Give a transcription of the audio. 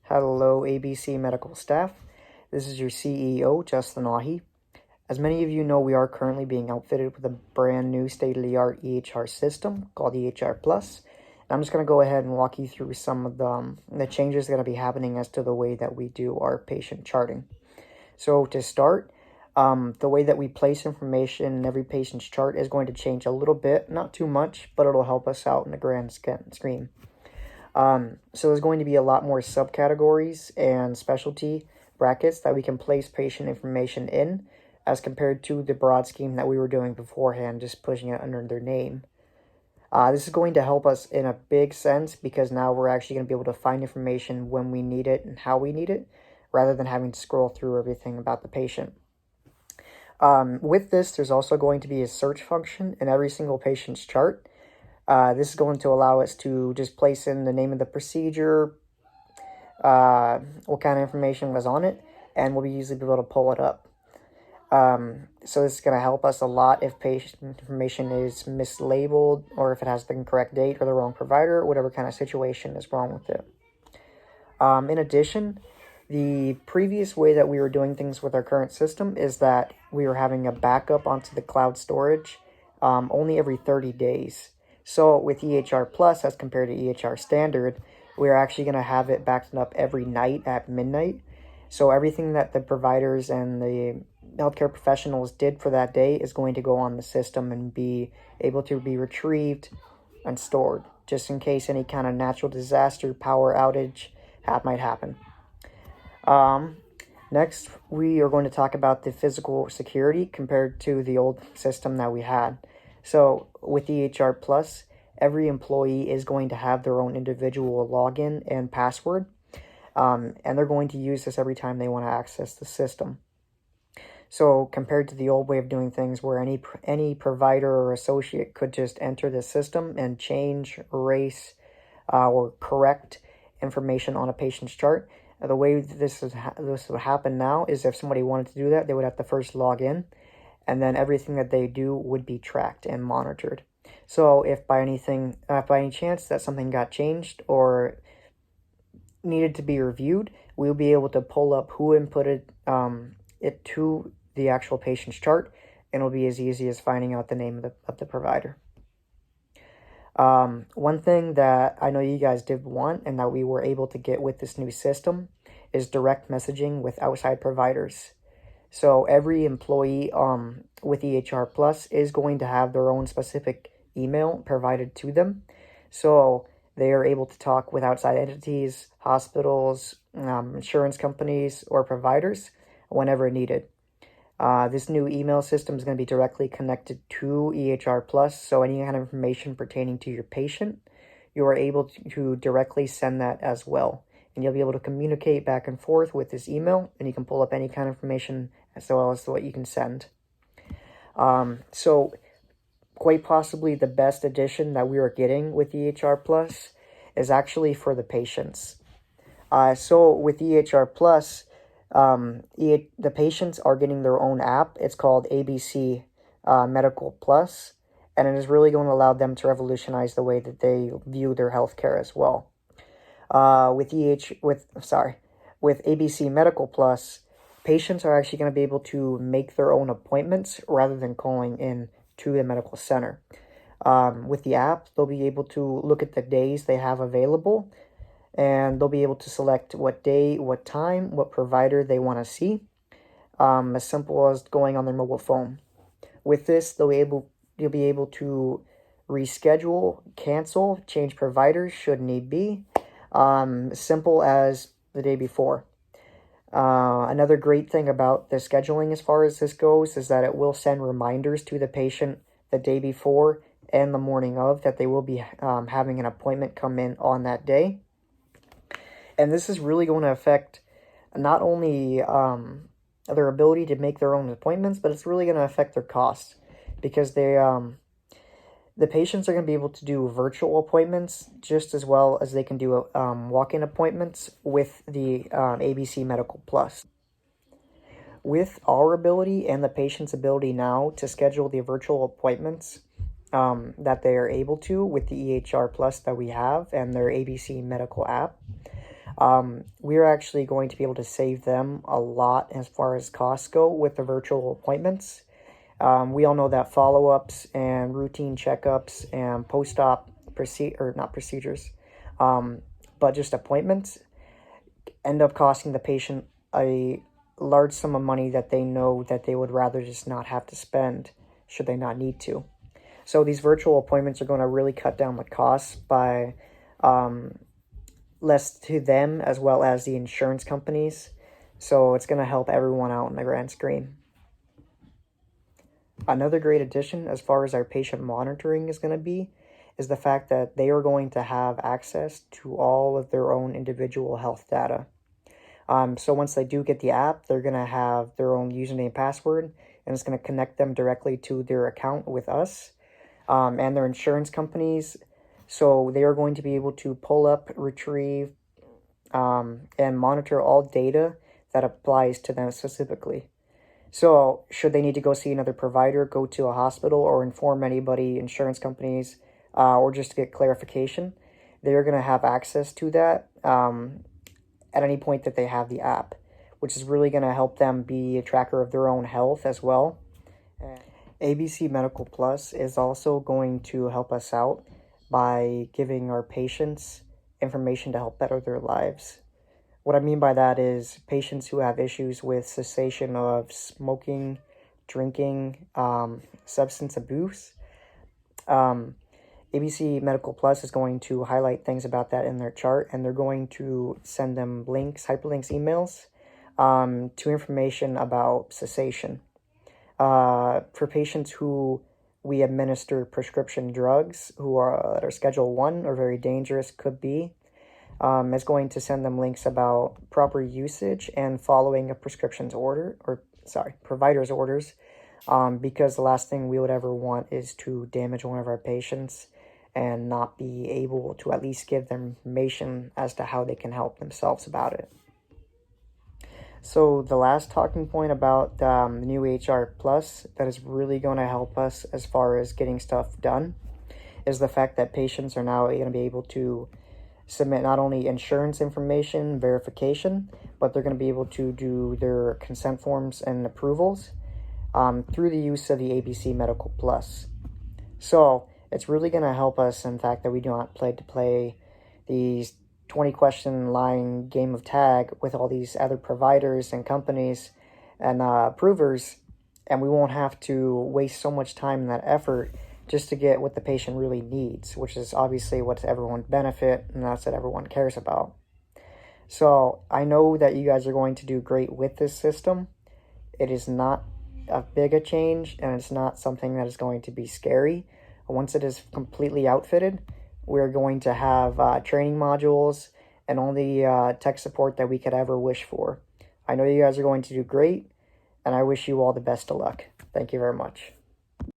Hello, ABC Medical staff. This is your CEO, Justin Ahi. As many of you know, we are currently being outfitted with a brand new state-of-the-art EHR system called EHR Plus. And I'm just going to go ahead and walk you through some of the changes that are going to be happening as to the way that we do our patient charting. So to start, the way that we place information in every patient's chart is going to change a little bit, not too much, but it'll help us out in the grand scheme. So there's going to be a lot more subcategories and specialty brackets that we can place patient information in as compared to the broad scheme that we were doing beforehand, just pushing it under their name. This is going to help us in a big sense because now we're actually going to be able to find information when we need it and how we need it, rather than having to scroll through everything about the patient. With this, there's also going to be a search function in every single patient's chart. This is going to allow us to just place in the name of the procedure, what kind of information was on it, and we'll be easily able to pull it up. So this is going to help us a lot if patient information is mislabeled or if it has the incorrect date or the wrong provider, whatever kind of situation is wrong with it. In addition, the previous way that we were doing things with our current system is that we were having a backup onto the cloud storage only every 30 days. So with EHR Plus, as compared to EHR Standard, we're actually going to have it backed up every night at midnight. So everything that the providers and the healthcare professionals did for that day is going to go on the system and be able to be retrieved and stored, just in case any kind of natural disaster, power outage might happen. Next, we are going to talk about the physical security compared to the old system that we had. So with EHR Plus, every employee is going to have their own individual login and password, and they're going to use this every time they want to access the system. So compared to the old way of doing things where any provider or associate could just enter the system and change, erase, or correct information on a patient's chart, the way this would happen now is if somebody wanted to do that, they would have to first log in, and then everything that they do would be tracked and monitored. So if by any chance that something got changed or needed to be reviewed, we'll be able to pull up who inputted it to the actual patient's chart, and it'll be as easy as finding out the name of the provider. One thing that I know you guys did want and that we were able to get with this new system is direct messaging with outside providers. So every employee with EHR Plus is going to have their own specific email provided to them. So they are able to talk with outside entities, hospitals, insurance companies, or providers whenever needed. This new email system is going to be directly connected to EHR Plus, so any kind of information pertaining to your patient, you are able to directly send that as well. And you'll be able to communicate back and forth with this email, and you can pull up any kind of information as well as what you can send. So quite possibly the best addition that we are getting with EHR Plus is actually for the patients. So with EHR Plus, the patients are getting their own app. It's called ABC Medical Plus, and it is really going to allow them to revolutionize the way that they view their healthcare as well. With ABC Medical Plus, patients are actually going to be able to make their own appointments rather than calling in to the medical center. With the app, they'll be able to look at the days they have available, and they'll be able to select what day, what time, what provider they want to see, as simple as going on their mobile phone. With this, you'll be able to reschedule, cancel, change providers should need be, simple as the day before. Another great thing about the scheduling as far as this goes is that it will send reminders to the patient the day before and the morning of that they will be having an appointment come in on that day. And this is really going to affect not only their ability to make their own appointments, but it's really going to affect their costs because the patients are going to be able to do virtual appointments just as well as they can do walk-in appointments with the ABC Medical Plus. With our ability and the patient's ability now to schedule the virtual appointments that they are able to with the EHR Plus that we have and their ABC Medical app, we're actually going to be able to save them a lot as far as costs go with the virtual appointments. We all know that follow-ups and routine checkups and post-op not procedures, but just appointments end up costing the patient a large sum of money that they know that they would rather just not have to spend should they not need to. So these virtual appointments are going to really cut down the costs by less to them as well as the insurance companies. So it's going to help everyone out in the grand scheme. Another great addition as far as our patient monitoring is going to be is the fact that they are going to have access to all of their own individual health data. So once they do get the app, they're going to have their own username and password, and it's going to connect them directly to their account with us and their insurance companies. So they are going to be able to pull up, retrieve, and monitor all data that applies to them specifically. So should they need to go see another provider, go to a hospital, or inform anybody, insurance companies, or just to get clarification, they're going to have access to that at any point that they have the app, which is really going to help them be a tracker of their own health as well. ABC Medical Plus is also going to help us out by giving our patients information to help better their lives. What I mean by that is patients who have issues with cessation of smoking, drinking, substance abuse. ABC Medical Plus is going to highlight things about that in their chart, and they're going to send them links, hyperlinks, emails to information about cessation. For patients who we administer prescription drugs that are Schedule 1 or very dangerous, could be, is going to send them links about proper usage and following a provider's orders, because the last thing we would ever want is to damage one of our patients and not be able to at least give them information as to how they can help themselves about it. So the last talking point about the new HR Plus that is really going to help us as far as getting stuff done is the fact that patients are now going to be able to submit not only insurance information verification, but they're going to be able to do their consent forms and approvals through the use of the ABC Medical Plus. So it's really going to help us in fact that we do not play these 20-question line game of tag with all these other providers and companies and approvers, and we won't have to waste so much time and that effort just to get what the patient really needs, which is obviously what's everyone's benefit, and that's what everyone cares about. So I know that you guys are going to do great with this system. It is not a big a change, and it's not something that is going to be scary. Once it is completely outfitted, we're going to have training modules and all the tech support that we could ever wish for. I know you guys are going to do great, and I wish you all the best of luck. Thank you very much.